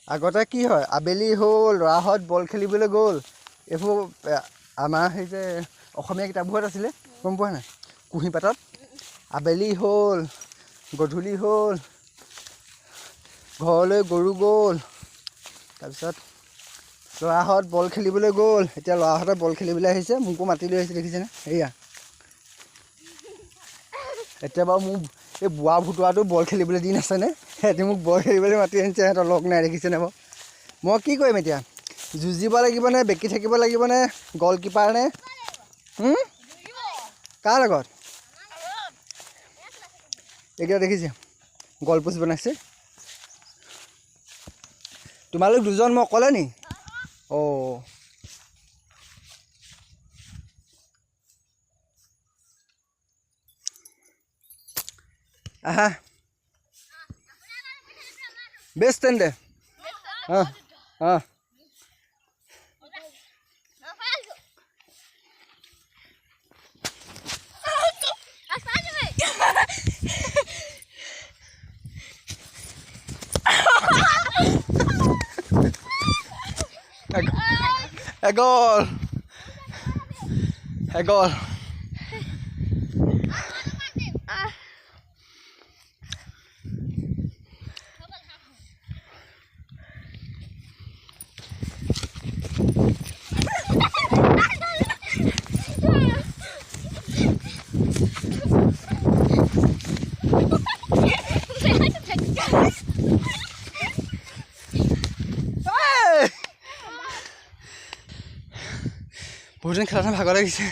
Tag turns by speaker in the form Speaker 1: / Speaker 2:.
Speaker 1: আগতে কি হয় আবেলি হ'ল ল'ৰাহঁত বল খেলিবলৈ গ'ল এইবোৰ আমাৰ সেই যে অসমীয়া কিতাপবোৰত আছিলে গম পোৱা নাই কুঁহিপাতত আবেলি হ'ল গধূলি হ'ল ঘৰলৈ গৰু গ'ল তাৰপিছত ল'ৰাহঁত বল খেলিবলৈ গ'ল এতিয়া ল'ৰাহঁতে বল খেলিবলৈ আহিছে মোকো মাতি লৈ আহিছে দেখিছেনে এয়া এতিয়া বাৰু মোক এই বুঢ়া ভুতুৱাটো বল খেলিবলৈ দিন আছেনে সিহঁতে মোক বল খেলিবলৈ মাতি আনিছে সিহঁতৰ লগ নাই দেখিছেনে বাৰু মই কি কৰিম এতিয়া যুঁজিব লাগিবনে বেকি থাকিব লাগিবনে গ'লকিপাৰ নে কাৰ লগত এতিয়া দেখিছে গ'ল পোষ্ট বনাইছে তোমালোক দুজন মই অকলে নি অঁ আহা বেছ তেন্তে অঁ অঁ এগল এগল বহুদিন খেলাটো ভাগৰ লাগিছে